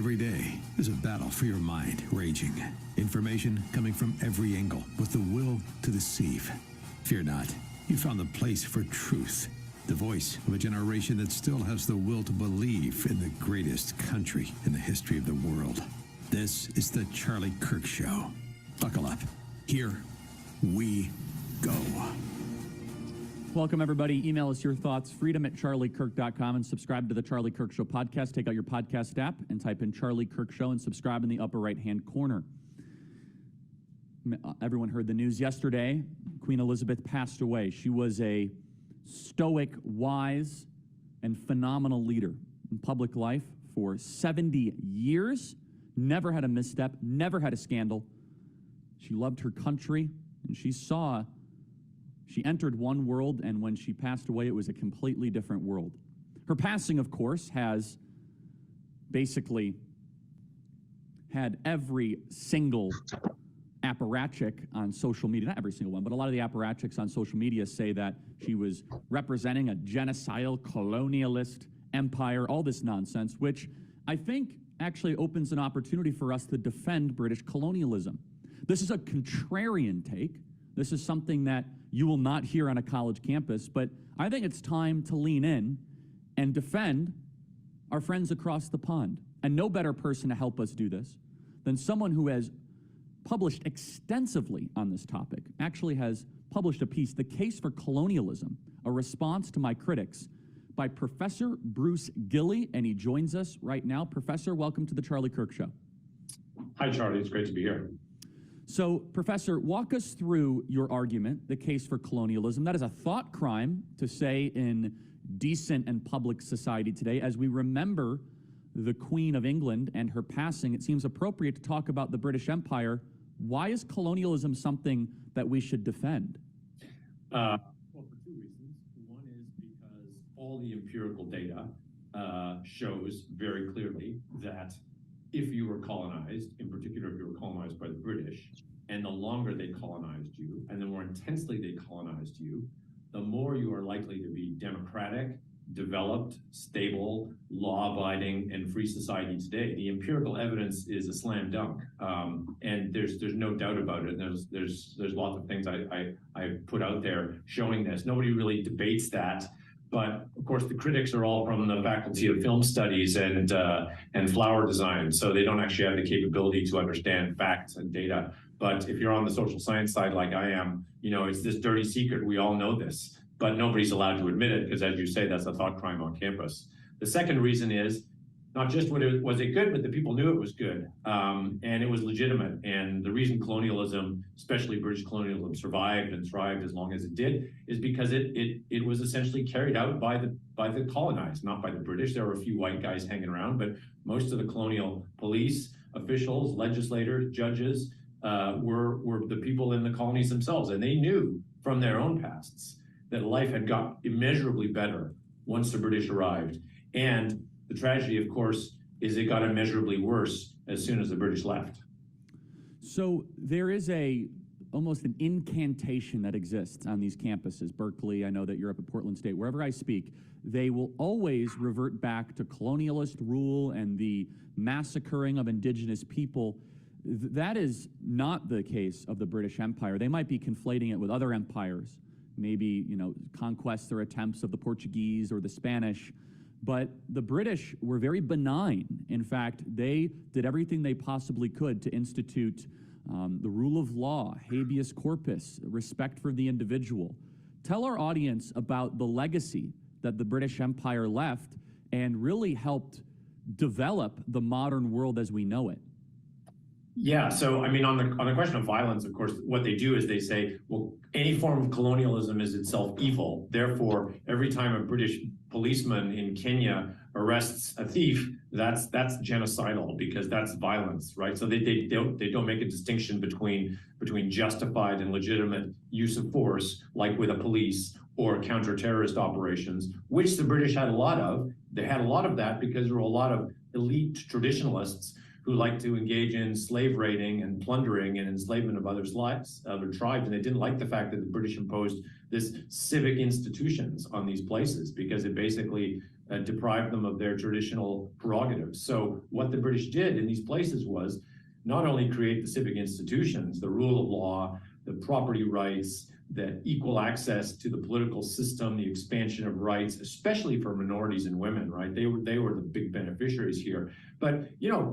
Every day, there's a battle for your mind raging. Information coming from every angle with the will to deceive. Fear not. You found the place for truth. The voice of a generation that still has the will to believe in the greatest country in the history of the world. This is the Charlie Kirk Show. Buckle up. Here we go. Welcome, everybody. Email us your thoughts, freedom@charliekirk.com, and subscribe to the Charlie Kirk Show podcast. Take out your podcast app and type in Charlie Kirk Show and subscribe in the upper right-hand corner. Everyone heard the news yesterday. Queen Elizabeth passed away. She was a stoic, wise, and phenomenal leader in public life for 70 years. Never had a misstep, never had a scandal. She loved her country, and she entered one world, and when she passed away, it was a completely different world. Her passing, of course, has basically had every single apparatchik on social media, not every single one, but a lot of the apparatchiks on social media say that she was representing a genocidal, colonialist empire, all this nonsense, which I think actually opens an opportunity for us to defend British colonialism. This is a contrarian take. This is something that you will not hear on a college campus, but I think it's time to lean in and defend our friends across the pond. And no better person to help us do this than someone who has published extensively on this topic, actually has published a piece, The Case for Colonialism, a response to my critics, by Professor Bruce Gilley, and he joins us right now. Professor, welcome to the Charlie Kirk Show. Hi, Charlie. It's great to be here. So, Professor, walk us through your argument, the case for colonialism. That is a thought crime to say in decent and public society today. As we remember the Queen of England and her passing, it seems appropriate to talk about the British Empire. Why is colonialism something that we should defend? Well, for two reasons. One is because all the empirical data shows very clearly that if you were colonized, in particular if you were colonized by the British, and the longer they colonized you, and the more intensely they colonized you, the more you are likely to be democratic, developed, stable, law-abiding, and free society today. The empirical evidence is a slam dunk, and there's no doubt about it. And there's lots of things I put out there showing this. Nobody really debates that. But of course, the critics are all from the Faculty of Film Studies and flower design, so they don't actually have the capability to understand facts and data. But if you're on the social science side like I am, you know, it's this dirty secret. We all know this, but nobody's allowed to admit it because, as you say, that's a thought crime on campus. The second reason is not just was it good, but the people knew it was good, and it was legitimate. And the reason colonialism, especially British colonialism, survived and thrived as long as it did is because it was essentially carried out by the colonized, not by the British. There were a few white guys hanging around, but most of the colonial police, officials, legislators, judges were the people in the colonies themselves, and they knew from their own pasts that life had got immeasurably better once the British arrived. And the tragedy, of course, is it got immeasurably worse as soon as the British left. So there is almost an incantation that exists on these campuses. Berkeley, I know that you're up at Portland State. Wherever I speak, they will always revert back to colonialist rule and the massacring of indigenous people. That is not the case of the British Empire. They might be conflating it with other empires, maybe, conquests or attempts of the Portuguese or the Spanish. But the British were very benign. In fact, they did everything they possibly could to institute the rule of law, habeas corpus, respect for the individual. Tell our audience about the legacy that the British Empire left and really helped develop the modern world as we know it. Yeah, so I mean, on the question of violence, of course, what they do is they say, well, any form of colonialism is itself evil. Therefore, every time a British policeman in Kenya arrests a thief, that's genocidal because that's violence, right? So they don't make a distinction between justified and legitimate use of force, like with a police or counter-terrorist operations, which the British had a lot of. They had a lot of that because there were a lot of elite traditionalists who liked to engage in slave raiding and plundering and enslavement of other tribes, and they didn't like the fact that the British imposed this civic institutions on these places because it basically deprived them of their traditional prerogatives. So what the British did in these places was not only create the civic institutions, the rule of law, the property rights, the equal access to the political system, the expansion of rights, especially for minorities and women, right? They were the big beneficiaries here. But,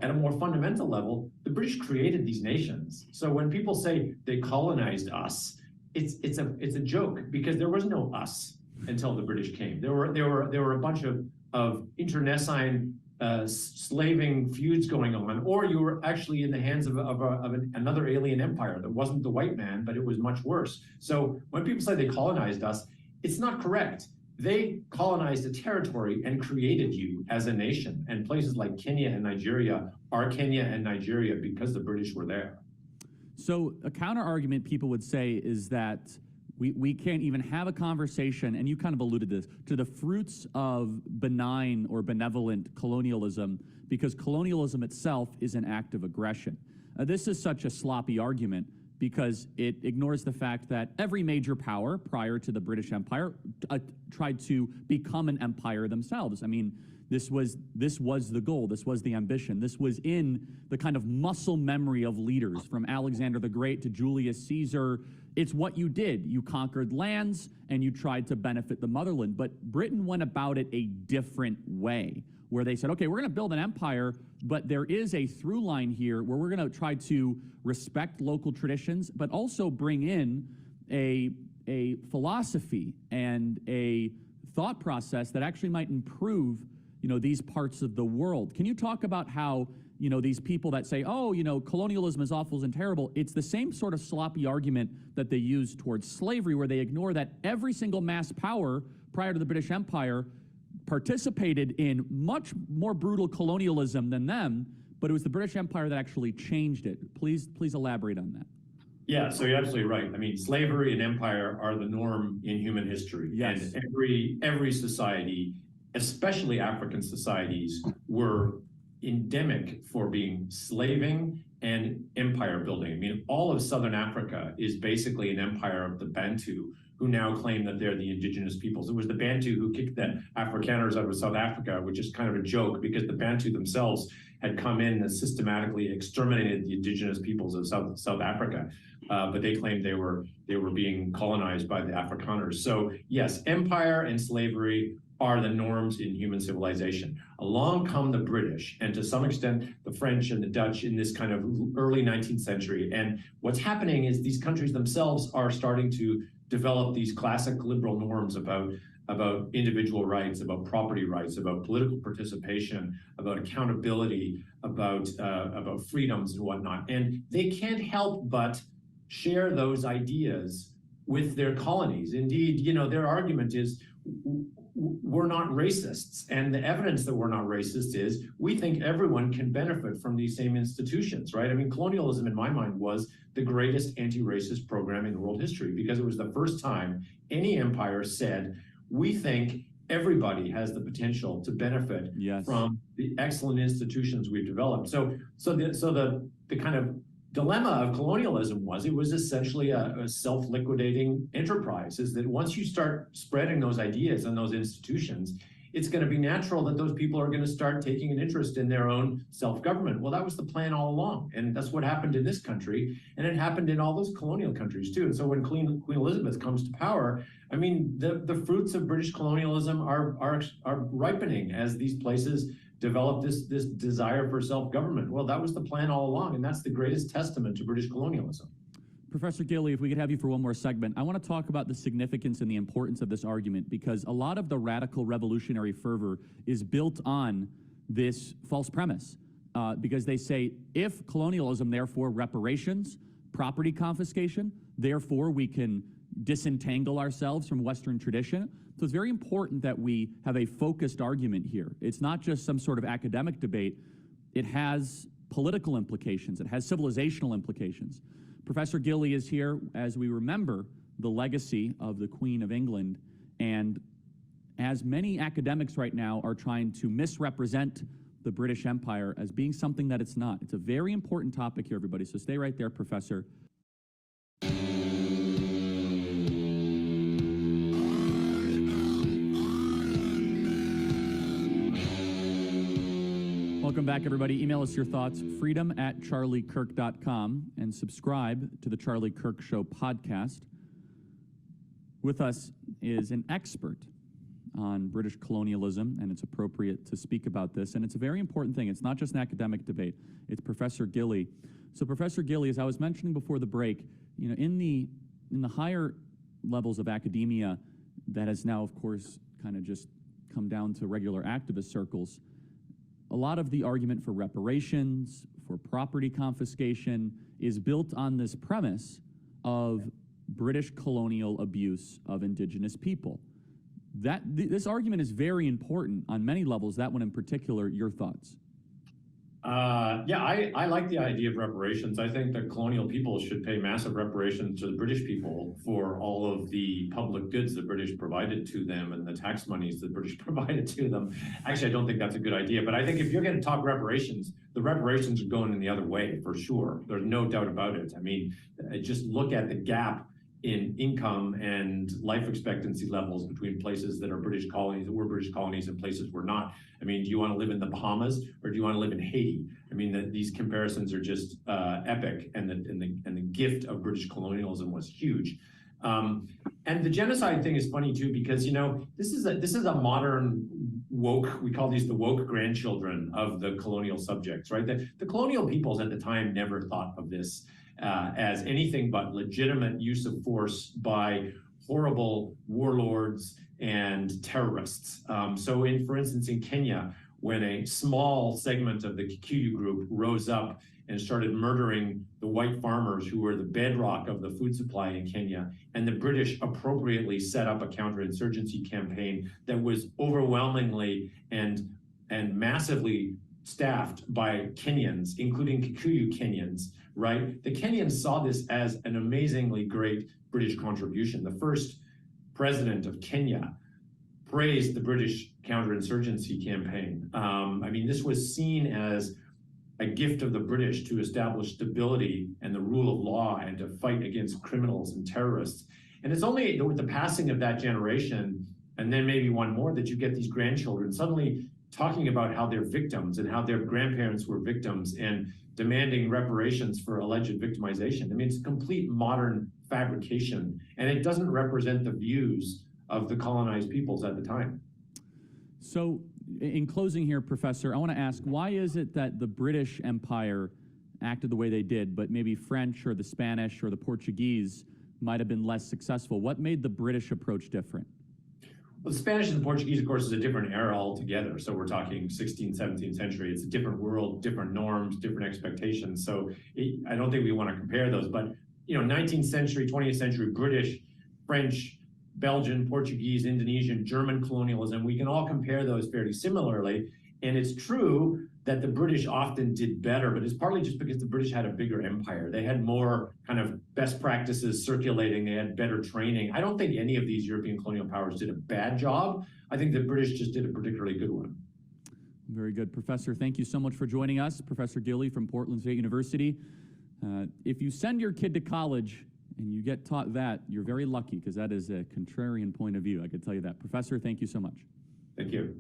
at a more fundamental level, the British created these nations. So when people say they colonized us, it's a joke, because there was no us until the British came. There were a bunch of internecine slaving feuds going on, or you were actually in the hands of another alien empire that wasn't the white man, but it was much worse. So when people say they colonized us, it's not correct. They colonized a territory and created you as a nation. And places like Kenya and Nigeria are Kenya and Nigeria because the British were there. So a counter argument people would say is that we can't even have a conversation, and you kind of alluded to this, to the fruits of benign or benevolent colonialism, because colonialism itself is an act of aggression. This is such a sloppy argument because it ignores the fact that every major power prior to the British Empire tried to become an empire themselves. I mean, this was the goal, this was the ambition, this was in the kind of muscle memory of leaders, from Alexander the Great to Julius Caesar. It's what you did. You conquered lands and you tried to benefit the motherland. But Britain went about it a different way, where they said, okay, we're going to build an empire, but there is a through line here where we're going to try to respect local traditions, but also bring in a philosophy and a thought process that actually might improve, these parts of the world. Can you talk about how, these people that say, oh, colonialism is awful and terrible, it's the same sort of sloppy argument that they use towards slavery, where they ignore that every single mass power prior to the British Empire participated in much more brutal colonialism than them, but it was the British Empire that actually changed it. Please elaborate on that. Yeah, so you're absolutely right. I mean, slavery and empire are the norm in human history. Yes. And every society, especially African societies, were endemic for being slaving and empire building. I mean, all of Southern Africa is basically an empire of the Bantu, who now claim that they're the indigenous peoples. It was the Bantu who kicked the Afrikaners out of South Africa, which is kind of a joke because the Bantu themselves had come in and systematically exterminated the indigenous peoples of South Africa. But they claimed they were being colonized by the Afrikaners. So yes, empire and slavery are the norms in human civilization. Along come the British, and to some extent the French and the Dutch in this kind of early 19th century. And what's happening is these countries themselves are starting to develop these classic liberal norms about individual rights, about property rights, about political participation, about accountability, about freedoms and whatnot. And they can't help but share those ideas with their colonies. Indeed, their argument is, we're not racists. And the evidence that we're not racist is we think everyone can benefit from these same institutions, right? I mean, colonialism in my mind was the greatest anti-racist program in world history, because it was the first time any empire said, we think everybody has the potential to benefit from the excellent institutions we've developed. So the kind of dilemma of colonialism was, it was essentially a self-liquidating enterprise, is that once you start spreading those ideas and those institutions, it's going to be natural that those people are going to start taking an interest in their own self-government. Well, that was the plan all along. And that's what happened in this country. And it happened in all those colonial countries too. And so when Queen Elizabeth comes to power, I mean, the fruits of British colonialism are ripening as these places develop this desire for self-government. Well, that was the plan all along, and that's the greatest testament to British colonialism. Professor Gilley, if we could have you for one more segment, I want to talk about the significance and the importance of this argument, because a lot of the radical revolutionary fervor is built on this false premise, because they say, if colonialism, therefore reparations, property confiscation, therefore we can disentangle ourselves from Western tradition. So it's very important that we have a focused argument here. It's not just some sort of academic debate. It has political implications. It has civilizational implications. Professor Gilley is here as we remember the legacy of the Queen of England, and as many academics right now are trying to misrepresent the British Empire as being something that it's not. It's a very important topic here, everybody, so stay right there, Professor. Welcome back, everybody. Email us your thoughts, freedom@charliekirk.com, and subscribe to the Charlie Kirk Show podcast. With us is an expert on British colonialism, and it's appropriate to speak about this. And it's a very important thing. It's not just an academic debate. It's Professor Gilley. So, Professor Gilley, as I was mentioning before the break, you know, in the higher levels of academia, that has now, of course, kind of just come down to regular activist circles, a lot of the argument for reparations, for property confiscation, is built on this premise of British colonial abuse of indigenous people. This argument is very important on many levels, that one in particular. Your thoughts? Yeah, I like the idea of reparations. I think that colonial people should pay massive reparations to the British people for all of the public goods the British provided to them and the tax monies the British provided to them. Actually, I don't think that's a good idea. But I think if you're going to talk reparations, the reparations are going in the other way for sure. There's no doubt about it. I mean, just look at the gap in income and life expectancy levels between places that are British colonies, that were British colonies, and places were not. I mean, do you want to live in the Bahamas or do you want to live in Haiti? I mean, these comparisons are just epic, and the gift of British colonialism was huge. And the genocide thing is funny too, because, you know, this is a modern woke, we call these the woke grandchildren of the colonial subjects, right? The colonial peoples at the time never thought of this as anything but legitimate use of force by horrible warlords and terrorists. So for instance, in Kenya, when a small segment of the Kikuyu group rose up and started murdering the white farmers who were the bedrock of the food supply in Kenya, and the British appropriately set up a counterinsurgency campaign that was overwhelmingly and massively staffed by Kenyans, including Kikuyu Kenyans, right? The Kenyans saw this as an amazingly great British contribution. The first president of Kenya praised the British counterinsurgency campaign. I mean, this was seen as a gift of the British to establish stability and the rule of law and to fight against criminals and terrorists. And it's only with the passing of that generation, and then maybe one more, that you get these grandchildren suddenly talking about how they're victims and how their grandparents were victims and demanding reparations for alleged victimization. I mean, it's a complete modern fabrication, and it doesn't represent the views of the colonized peoples at the time. So, in closing here, Professor, I want to ask, why is it that the British Empire acted the way they did, but maybe French or the Spanish or the Portuguese might have been less successful? What made the British approach different? Well, the Spanish and the Portuguese, of course, is a different era altogether. So we're talking 16th, 17th century. It's a different world, different norms, different expectations. So I don't think we want to compare those. But, you know, 19th century, 20th century British, French, Belgian, Portuguese, Indonesian, German colonialism, we can all compare those fairly similarly. And it's true that the British often did better, but it's partly just because the British had a bigger empire. They had more kind of best practices circulating. They had better training. I don't think any of these European colonial powers did a bad job. I think the British just did a particularly good one. Very good. Professor, thank you so much for joining us. Professor Gilley from Portland State University. If you send your kid to college and you get taught that, you're very lucky, because that is a contrarian point of view. I can tell you that. Professor, thank you so much. Thank you.